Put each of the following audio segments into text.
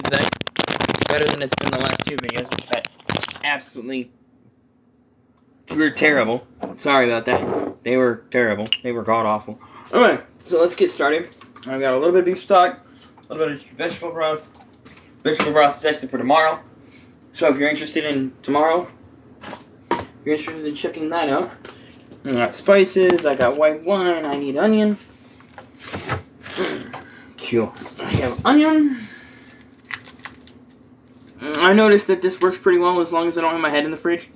today. Better than it's been the last two videos that absolutely were terrible. Sorry about that. They were terrible. They were god-awful. Alright, so let's get started. I've got a little bit of beef stock, a little bit of vegetable broth. Vegetable broth is actually for tomorrow. So if you're interested in tomorrow, if you're interested in checking that out. I got spices, I got white wine, I need onion. Cool. I have onion. I noticed that this works pretty well as long as I don't have my head in the fridge.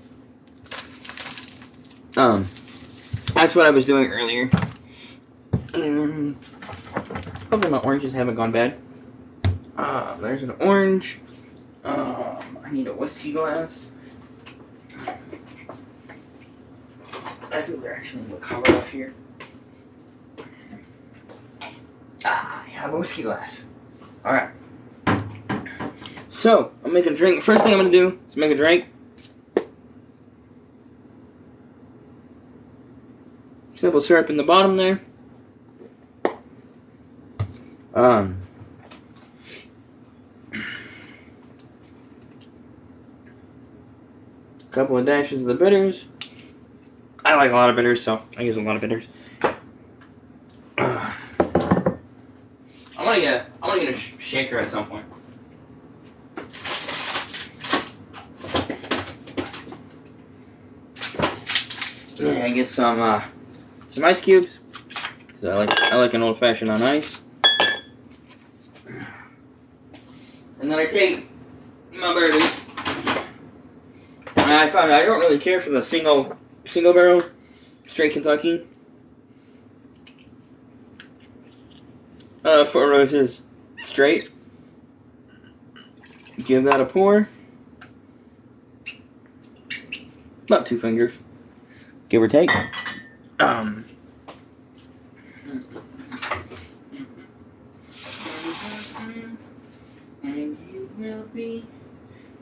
That's what I was doing earlier. Hopefully my oranges haven't gone bad. There's an orange. I need a whiskey glass. I think they're actually in the cover up here. I have a whiskey glass. Alright. So, I'm making a drink. First thing I'm going to do is make a drink. Simple syrup in the bottom there. Couple of dashes of the bitters. I like a lot of bitters, so I use a lot of bitters. I'm gonna get a shaker at some point. Yeah, get some ice cubes, because I like an old fashioned on ice. And then I take my bourbon. And I found I don't really care for the single barrel straight Kentucky. 4 Roses straight. Give that a pour. About 2 fingers, give or take. And you will be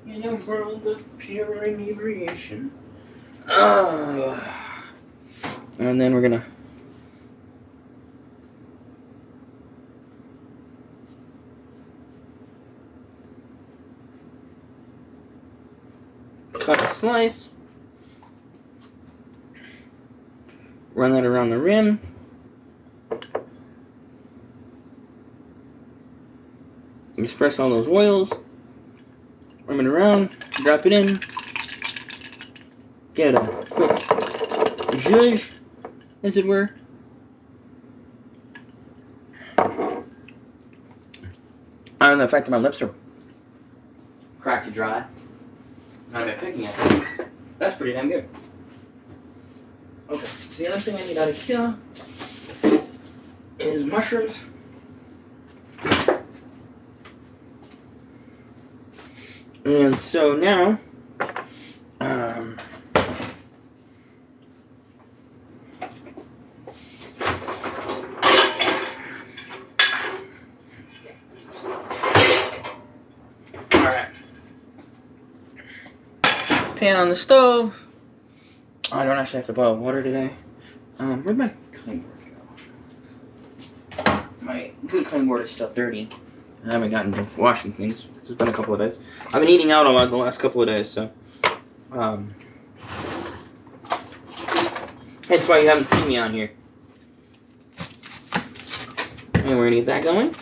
in a world of pure inebriation. And then we're gonna cut a slice, run that around the rim. Express all those oils, rim it around, drop it in, get a quick zhuzh, as it were. And the fact that my lips are cracked and dry, I've been picking it. That's pretty damn good. Okay, so the other thing I need out of here is mushrooms. And so now, alright. Pan on the stove. I don't actually have to boil water today. Where'd my cutting board go? My good cutting board is still dirty. I haven't gotten to washing things. It's been a couple of days. I've been eating out a lot the last couple of days, so that's why you haven't seen me on here. And we're gonna get that going.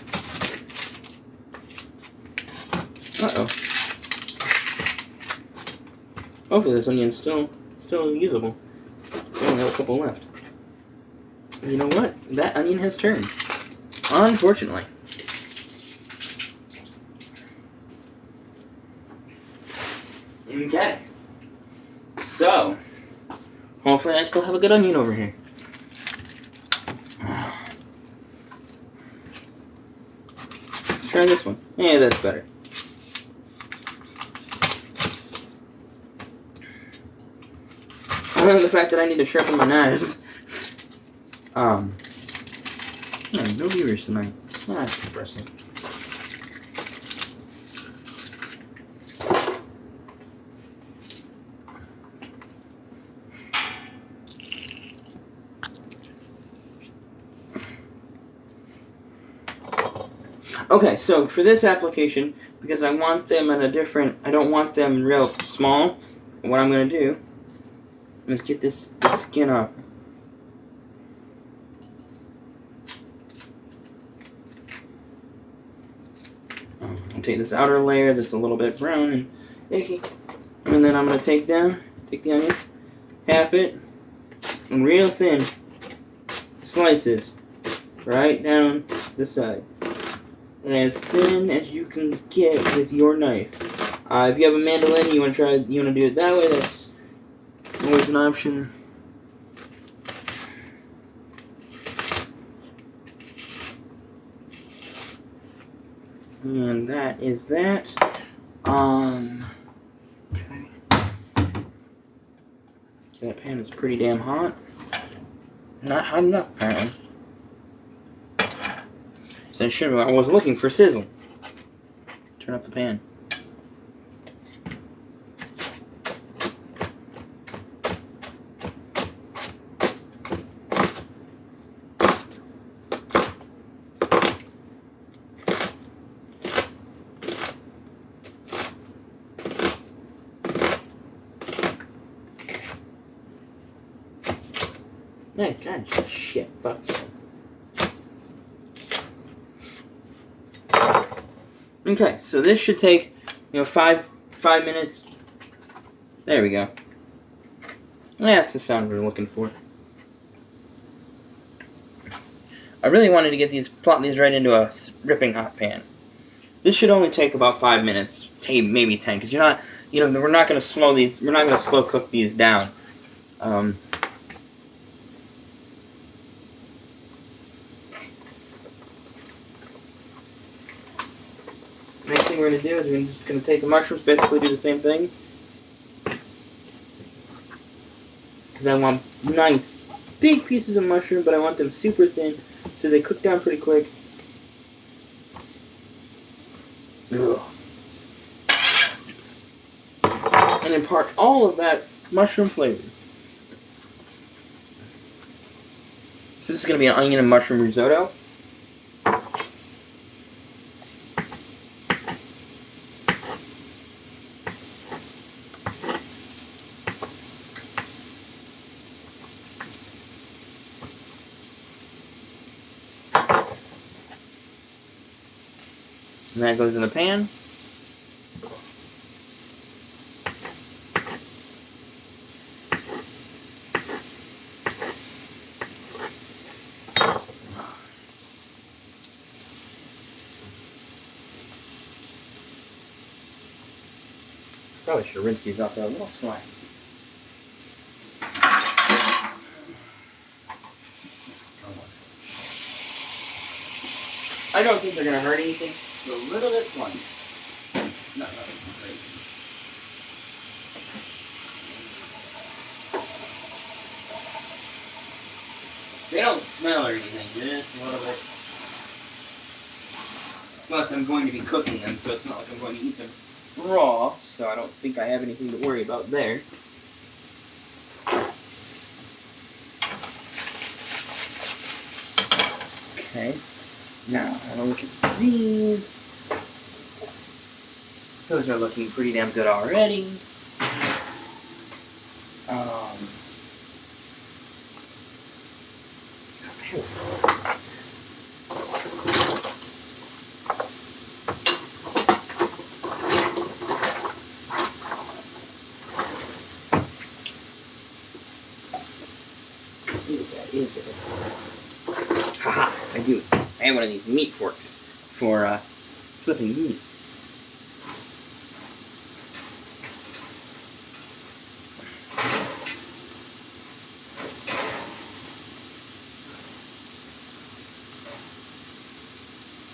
Uh-oh. Hopefully this onion's still usable. We only have a couple left. You know what? That onion has turned. Unfortunately. Okay. So, hopefully I still have a good onion over here. Let's try this one. Yeah, that's better. The fact that I need to sharpen my knives. Yeah, no viewers tonight. That's depressing. Okay, so for this application, because I want them at a different, I don't want them real small, what I'm going to do is get this skin off. I'll take this outer layer that's a little bit brown and icky, and then I'm going to take the onion, half it, and real thin slices right down the side. And as thin as you can get with your knife. If you have a mandolin, you want to do it that way, that's always an option. And that is that. Okay. That pan is pretty damn hot. Not hot enough, apparently. So I was looking for sizzle. Turn up the pan. Hey, God, shit, fuck. Okay, so this should take, 5 minutes. There we go. That's the sound we're looking for. I really wanted to plop these right into a ripping hot pan. This should only take about 5 minutes, maybe 10, because we're not going to slow cook these down. Next thing we're going to do is we're just going to take the mushrooms, basically do the same thing. Because I want nice, big pieces of mushroom, but I want them super thin, so they cook down pretty quick. Ugh. And impart all of that mushroom flavor. So this is going to be an onion and mushroom risotto. And that goes in the pan. Probably should rinse these off. They're a little slimy. I don't think they're going to hurt anything. It's a little bit slimy. Not nothing crazy. They don't smell or anything, just a little bit. Plus, I'm going to be cooking them, so it's not like I'm going to eat them raw, so I don't think I have anything to worry about there. Okay, now I'll look at these. Those are looking pretty damn good already. Haha, I do. I have one of these meat forks for flipping meat.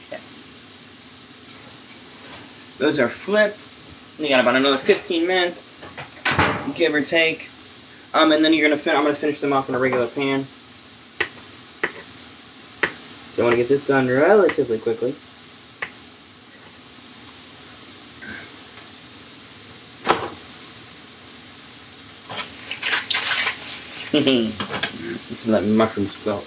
Okay. Those are flipped. You got about another 15 minutes, give or take. And then I'm gonna finish them off in a regular pan. So I want to get this done relatively quickly. Just let mushrooms squelch.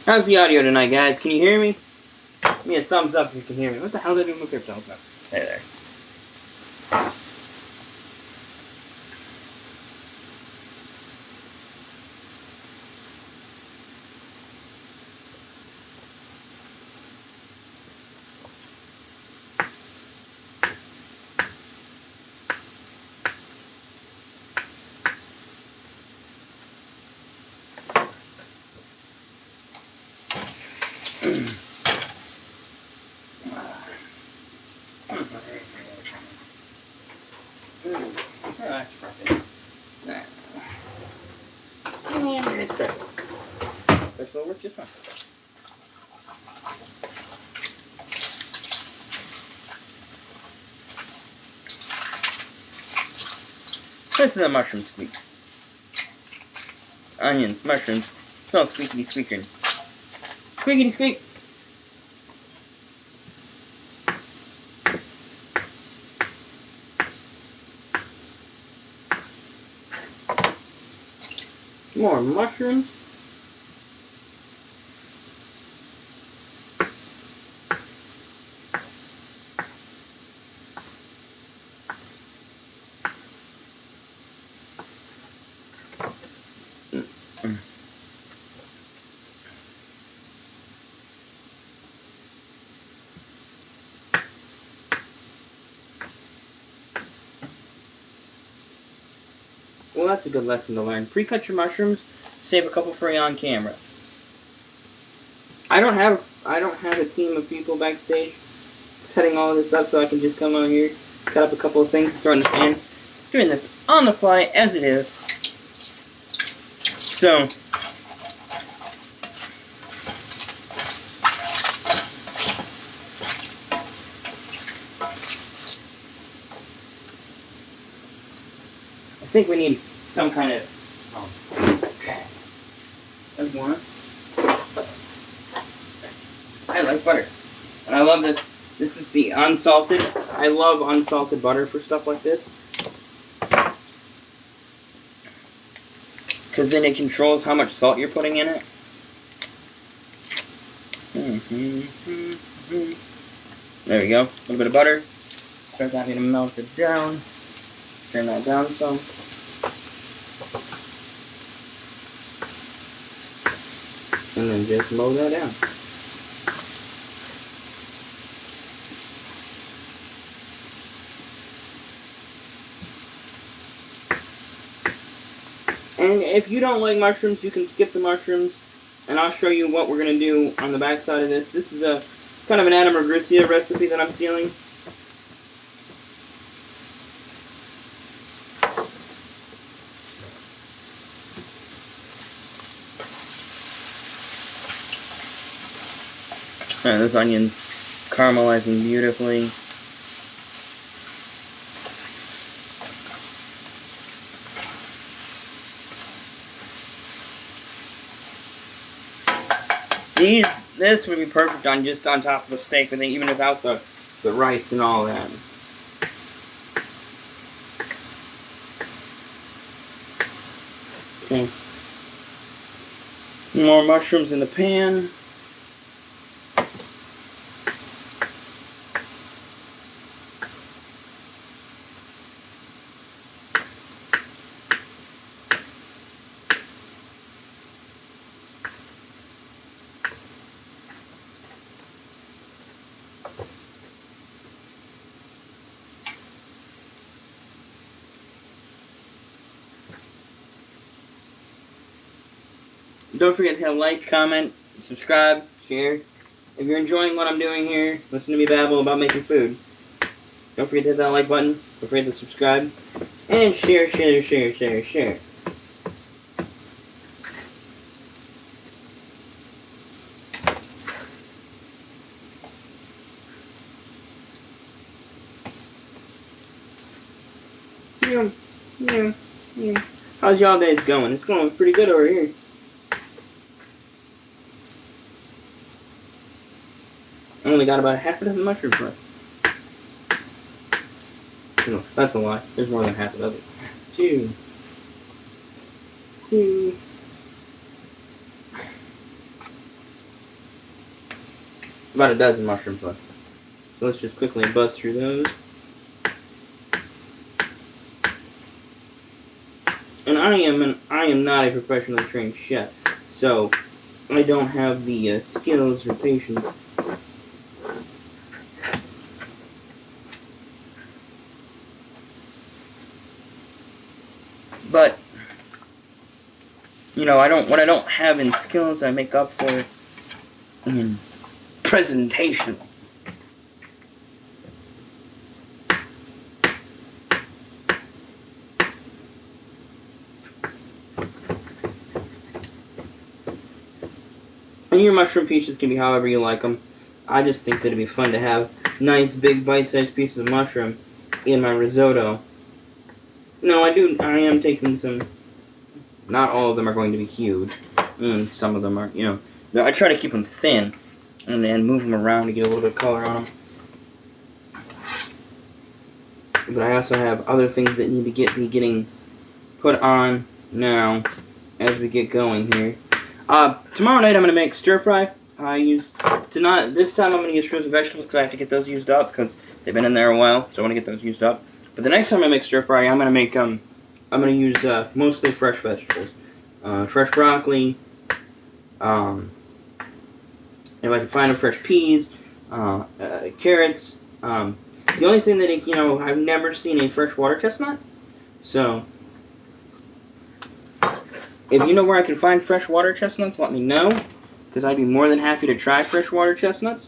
How's the audio tonight, guys? Can you hear me? Give me a thumbs up if you can hear me. What the hell did I do with my thumbs up? There. This will work just fine. Listen to the mushroom squeak. Onions, mushrooms, smell squeaky squeaking. Squeaky squeak. More mushrooms. Well, that's a good lesson to learn. Pre-cut your mushrooms, save a couple for you on camera. I don't have a team of people backstage setting all of this up, so I can just come on here, cut up a couple of things, throw in the pan. Doing this on the fly as it is. So I think we need some kind of There's one. I like butter. And I love this. This is the unsalted. I love unsalted butter for stuff like this. Because then it controls how much salt you're putting in it. There we go. A little bit of butter. Start having it melted down. Turn that down some. And then just mow that down. And if you don't like mushrooms, you can skip the mushrooms. And I'll show you what we're going to do on the back side of this. This is a kind of an Anna Merguzia recipe that I'm stealing. And this onion's caramelizing beautifully. This would be perfect on just on top of the steak, I think, even without the rice and all that. Okay. More mushrooms in the pan. Don't forget to hit like, comment, subscribe, share. If you're enjoying what I'm doing here, listen to me babble about making food. Don't forget to hit that like button. Don't forget to subscribe. And share. Yeah. How's y'all days going? It's going pretty good over here. I only got about half a dozen mushrooms left. No, that's a lie. There's more than half a dozen. Two. about a dozen mushrooms left. So let's just quickly buzz through those. And I am not a professionally trained chef, so I don't have the skills or patience. But you know, what I don't have in skills, I make up for in presentation. And your mushroom pieces can be however you like them. I just think that it'd be fun to have nice, big, bite-sized pieces of mushroom in my risotto. No, I am taking some. Not all of them are going to be huge. Some of them are, you know. I try to keep them thin and then move them around to get a little bit of color on them. But I also have other things that need to be getting put on now as we get going here. Tomorrow night I'm going to make stir fry. This time I'm going to use frozen vegetables because I have to get those used up because they've been in there a while, so I want to get those used up. But the next time I make stir fry, I'm going to make, I'm going to use mostly fresh vegetables. Fresh broccoli, if I can find fresh peas, carrots. The only thing that, you know, I've never seen a fresh water chestnut. So, if you know where I can find fresh water chestnuts, let me know. Because I'd be more than happy to try fresh water chestnuts.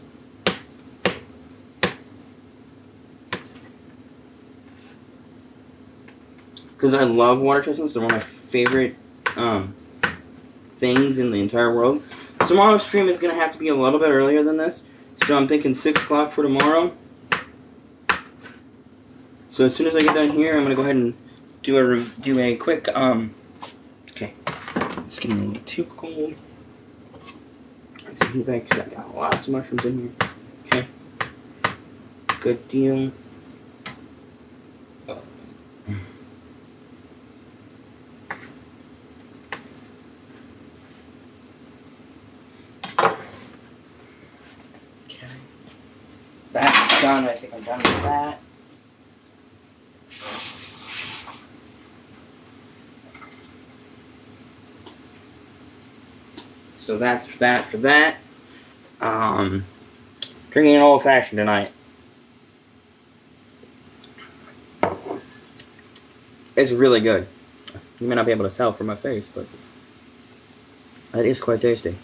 Because I love water chestnuts. They're one of my favorite things in the entire world. Tomorrow's stream is going to have to be a little bit earlier than this. So I'm thinking 6 o'clock for tomorrow. So as soon as I get done here, I'm going to go ahead and do a quick, okay. It's getting a little too cold. Let's heat back because I got lots of mushrooms in here. Okay. Good deal. Okay. That's done. I think I'm done with that. So that's that for that. Drinking an old fashioned tonight. It's really good. You may not be able to tell from my face, but that is quite tasty.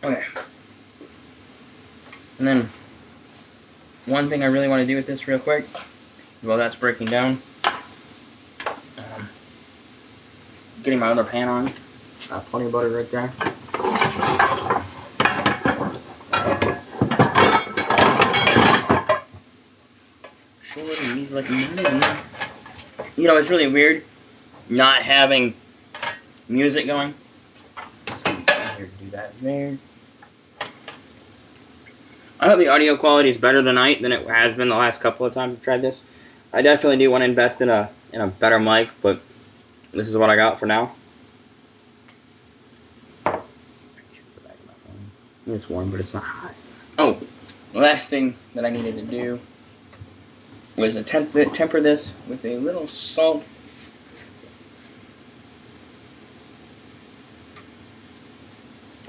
Okay. And then, one thing I really want to do with this real quick, while that's breaking down, getting my other pan on. Plenty of butter right there. You know, it's really weird not having music going. So here, do that there. I hope the audio quality is better tonight than it has been the last couple of times I've tried this. I definitely do want to invest in a better mic, but this is what I got for now. It's warm, but it's not hot. Oh, the last thing that I needed to do was to temper this with a little salt.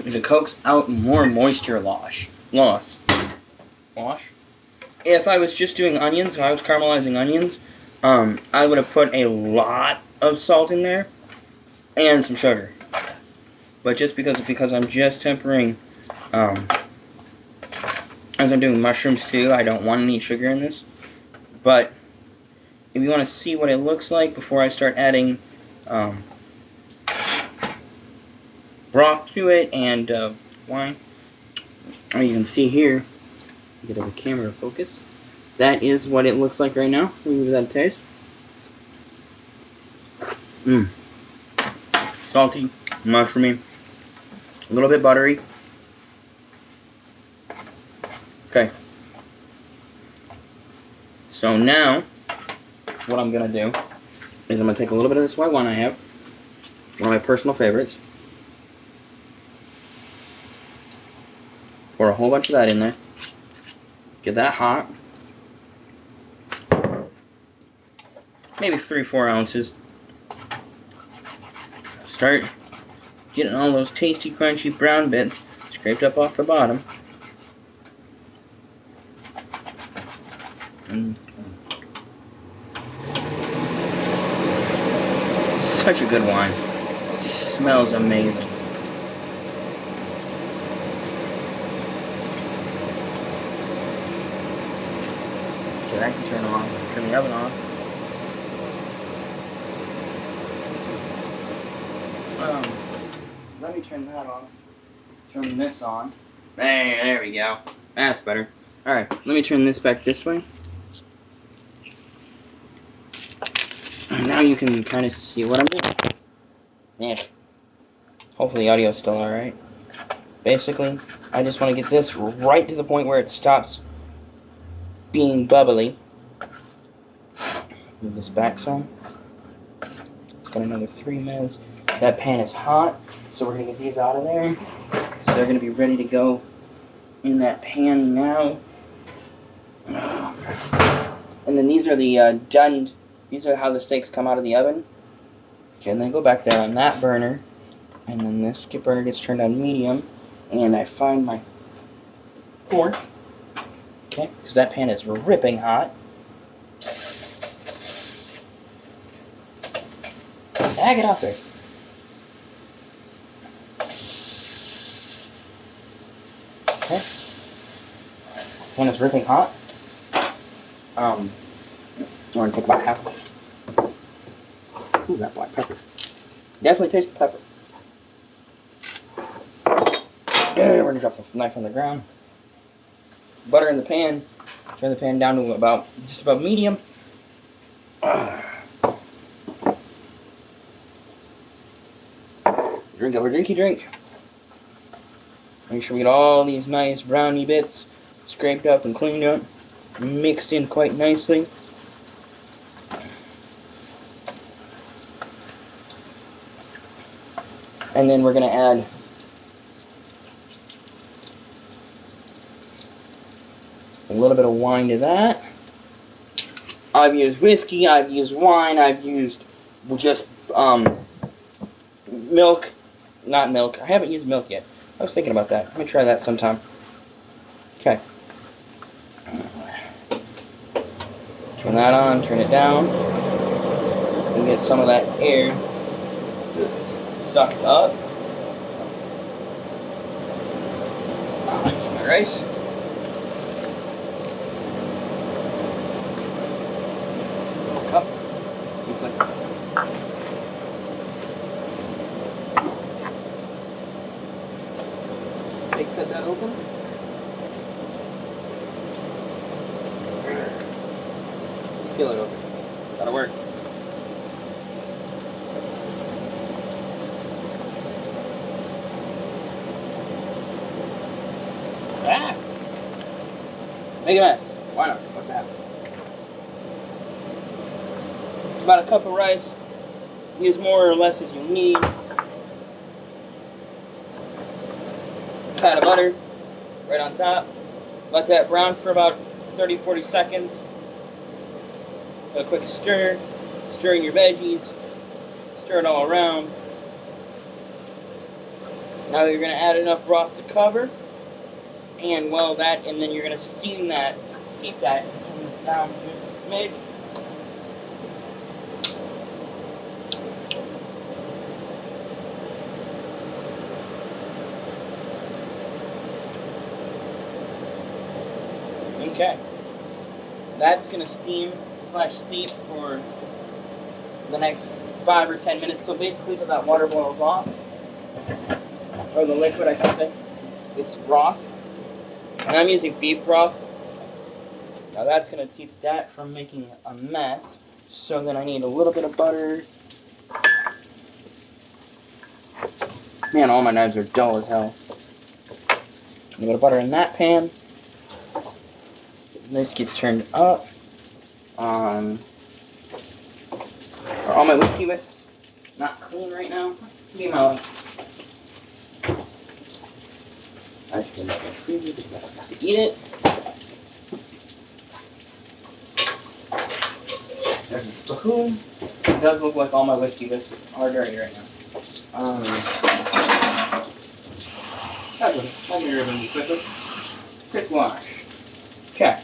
It coax out more moisture loss. If I was just doing onions, if I was caramelizing onions, I would have put a lot of salt in there and some sugar. But just because I'm just tempering, as I'm doing mushrooms too, I don't want any sugar in this. But if you want to see what it looks like before I start adding broth to it and wine, you can see here, get the camera focus. That is what it looks like right now. Let me give that a taste. Salty, mushroomy, a little bit buttery. Okay. So now, what I'm going to do is I'm going to take a little bit of this white wine I have, one of my personal favorites. Pour a whole bunch of that in there. Get that hot. Maybe 3-4 ounces. Start getting all those tasty, crunchy brown bits scraped up off the bottom. Such a good wine. It smells amazing. Okay, that can turn off. Turn the oven off. Let me turn that off. Turn this on. There we go. That's better. Alright, let me turn this back this way. And now you can kind of see what I'm doing. Yeah. Hopefully the audio's still alright. Basically, I just want to get this right to the point where it stops being bubbly. Move this back some. It's got another 3 minutes. That pan is hot, so we're going to get these out of there. So they're going to be ready to go in that pan now. And then these are the done, these are how the steaks come out of the oven. Okay, and they go back there on that burner. And then this burner gets turned on medium. And I find my fork. Okay, because that pan is ripping hot. Ah, get off there. Okay. Pan is ripping hot. I'm going to take about half. Ooh, that black pepper. Definitely tastes the pepper. We're going to drop the knife on the ground. Butter in the pan. Turn the pan down to just about medium. Drink over drinky drink. Make sure we get all these nice brownie bits scraped up and cleaned up, mixed in quite nicely. And then we're going to add a little bit of wine to that. I've used whiskey, I've used wine, I've used just milk. Not milk. I haven't used milk yet. I was thinking about that. Let me try that sometime. Okay. Turn that on, turn it down. And get some of that air sucked up. My rice. Cup. Looks like. Cut that open. Peel it open. That'll work. Ah! Make a mess. Why not? What the hell? About a cup of rice. Use more or less as you need. Pat of butter right on top. Let that brown for about 30-40 seconds. A quick stir. Stir in your veggies. Stir it all around. Now you're going to add enough broth to cover. And then you're going to steep that. Turn this down to mid. Okay, that's going to steam / steep for the next 5 or 10 minutes. So basically till that water boils off, or the liquid I should say, it's broth. And I'm using beef broth. Now that's going to keep that from making a mess. So then I need a little bit of butter. Man, all my knives are dull as hell. A little bit of butter in that pan. This gets turned up. Are all my whiskey whisks not clean right now? Give me my light. I should make it easy because I don't have to eat it. There's a spoon. It does look like all my whiskey biscuits are dirty right now. Let me remove these quickly. Quick wash. Okay.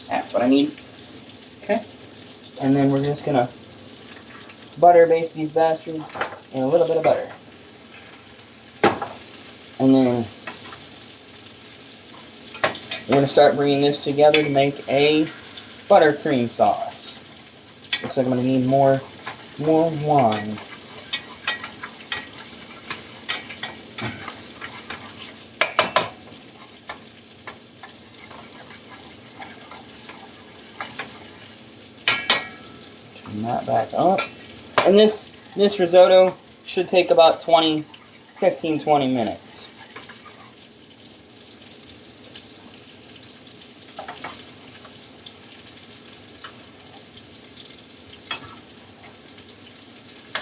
That's what I need. Okay. And then we're just gonna butter baste these bastards in a little bit of butter. And then we're gonna start bringing this together to make a buttercream sauce. Looks like I'm gonna need more wine. Turn that back up. And this risotto should take about 15-20 minutes.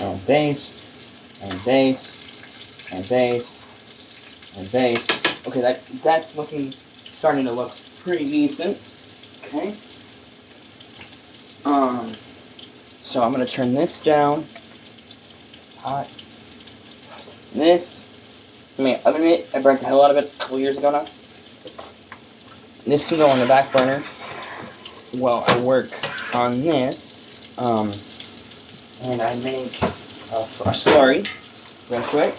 And baste, and baste, and baste, and baste. Okay, that's starting to look pretty decent. Okay. So I'm gonna turn this down. Hot. I'll admit, I burnt the hell out of it a couple years ago now. This can go on the back burner while I work on this. And I make a slurry real quick.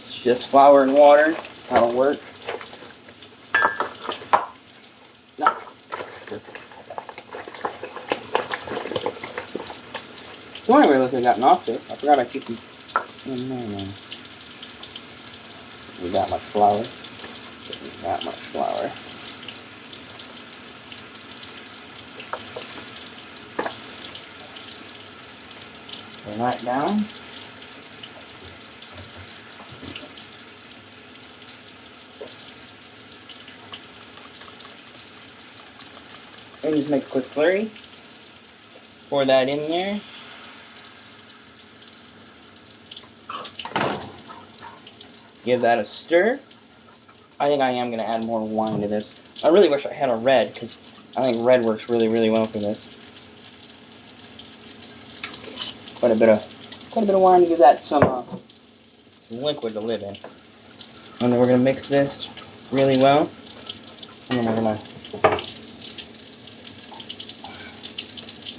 It's just flour and water. That'll work. No. So anyway, look, I got knocked it. I forgot I keep them in there. We got much flour. Not much flour. Turn that down. And just make a quick slurry. Pour that in there. Give that a stir. I think I am going to add more wine to this. I really wish I had a red, because I think red works really, really well for this. Quite a bit of wine to give that some liquid to live in. And then we're going to mix this really well. And then we're going to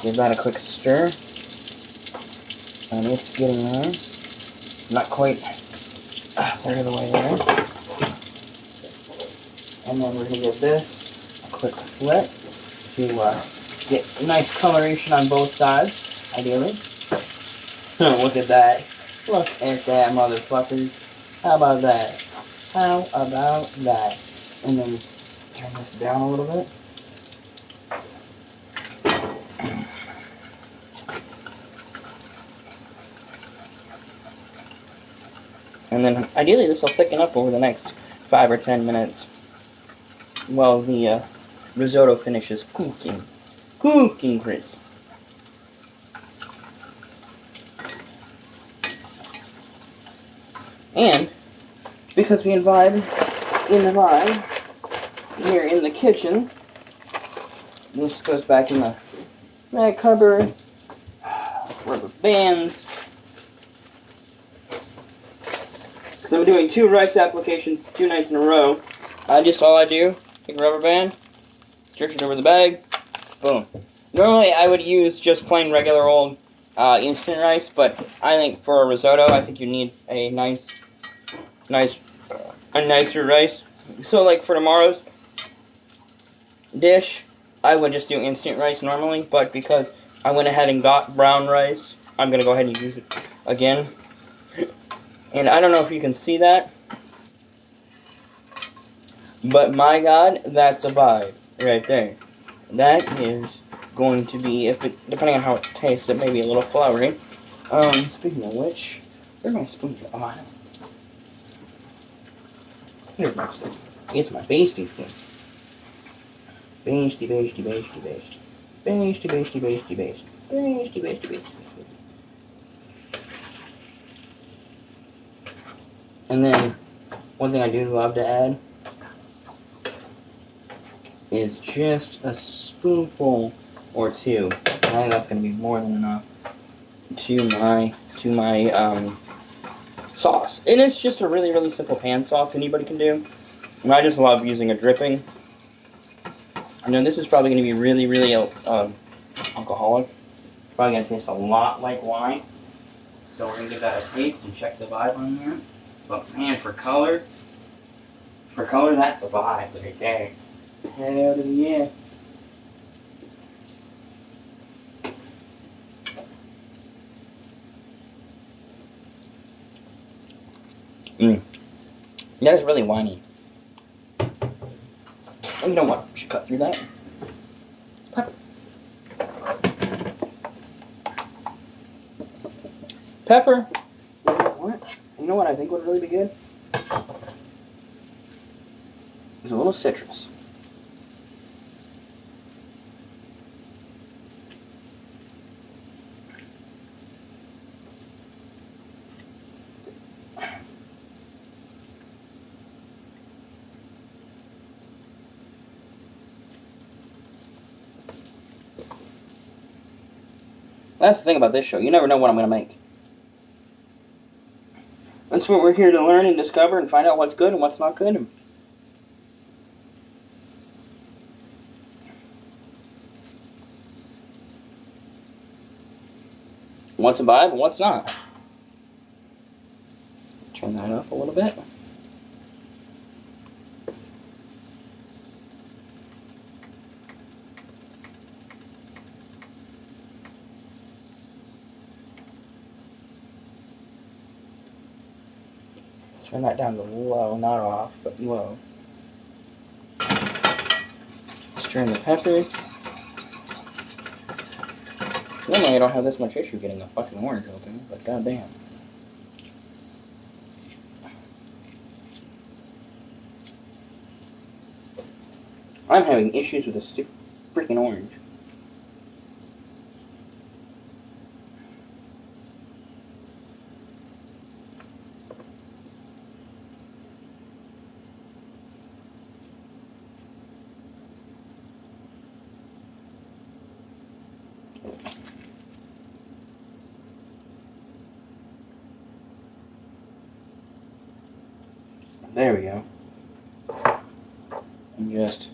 give that a quick stir. And it's getting there. Not quite third of the way there. And then we're going to give this a quick flip to get nice coloration on both sides, ideally. Look at that. Look at that, motherfuckers. How about that? How about that? And then turn this down a little bit. And then ideally this will thicken up over the next 5 or 10 minutes while the risotto finishes cooking. Cooking crisp. And because we vibe in the vibe here in the kitchen, this goes back in the mag cupboard, rubber bands. Because I'm doing 2 rice applications 2 nights in a row. All I do, take a rubber band, stretch it over the bag, boom. Normally I would use just plain regular old instant rice, but I think for a risotto, I think you need a nicer rice. So like for tomorrow's dish, I would just do instant rice normally, but because I went ahead and got brown rice, I'm going to go ahead and use it again. And I don't know if you can see that, but my God, that's a vibe right there. That is going to be, depending on how it tastes, it may be a little floury. Speaking of which, where's my spoon? Oh, here's my spoon. It's my basting spoon. Basty, basty, basty, basty. Basty, basty, basty, basty. Basty, basty, basty, basty. And then, one thing I do love to add is just a spoonful or two. I think that's going to be more than enough to my sauce. And it's just a really, really simple pan sauce anybody can do. And I just love using a dripping. I know this is probably going to be really, really alcoholic. Probably going to taste a lot like wine. So we're going to give that a taste and check the vibe on there. But man, for color, that's a vibe right there. Hell yeah. That is really winey. You know what? We should cut through that. Pepper. Pepper. You know what I think would really be good? There's a little citrus. That's the thing about this show. You never know what I'm going to make. That's what we're here to learn and discover and find out what's good and what's not good. What's a vibe and what's not. Turn that up a little bit. Turn that down to low, not off, but low. Stir in the pepper. Normally I don't have this much issue getting a fucking orange open, but goddamn. I'm having issues with this freaking orange. There we go. And just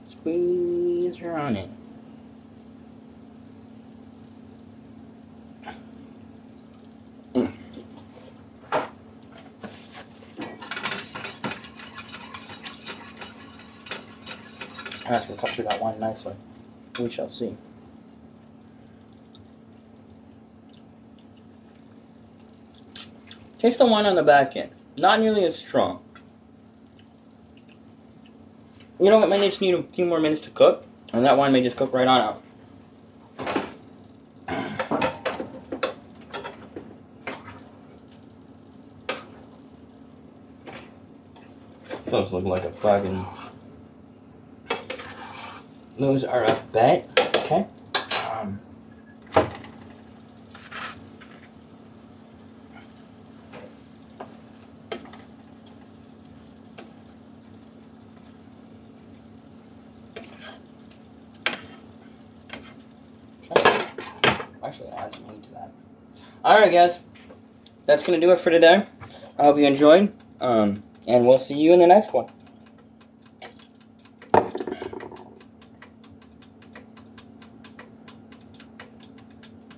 squeeze her on it. That's going to cut through that wine nicely. We shall see. Taste the wine on the back end. Not nearly as strong. You know, it might just need a few more minutes to cook, and that wine may just cook right on out. Those look like a fucking... Those are a bet. Okay. Actually, add some heat to that. Alright, guys. That's going to do it for today. I hope you enjoyed. And we'll see you in the next one.